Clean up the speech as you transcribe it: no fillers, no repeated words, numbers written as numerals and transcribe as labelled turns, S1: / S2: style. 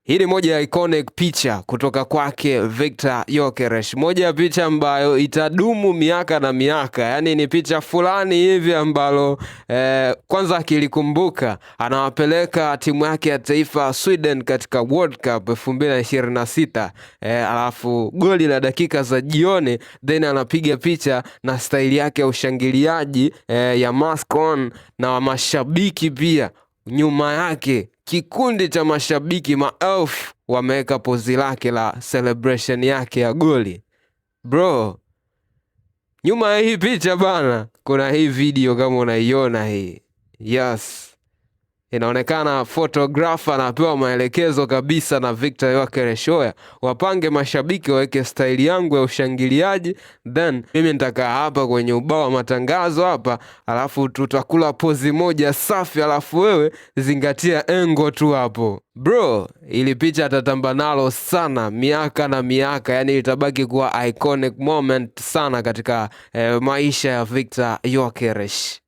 S1: Hii ni moja ya iconic picha kutoka kwake Viktor Gyökeres. Moja ya picha ambayo itadumu miaka na miaka. Yaani ni picha fulani hivi ambalo kwanza akilikumbuka anawapeleka timu yake ya taifa Sweden katika World Cup 2026. Alafu goli la dakika za jioni, then anapiga picha na staili yake ya ushangiliaji ya mask on na mashabiki pia nyuma yake. Kikundi cha mashabiki maelfu wameweka pozi lake la celebration yake ya goli. Bro, nyuma ya hii picha bana, kuna hii video kama unaiona hii. Yes. Inaonekana photographer anapewa maelekezo kabisa na Viktor Gyökeres, wapange mashabiki waweke staili yangu ya ushangiliaji, then mimi nitakaa hapa kwenye ubao wa matangazo hapa, alafu tutakula pozi moja safi, alafu wewe zingatia engo tu hapo. Bro, ili picha atatamba nalo sana miaka na miaka, yani itabaki kuwa iconic moment sana katika maisha ya Viktor Gyökeres.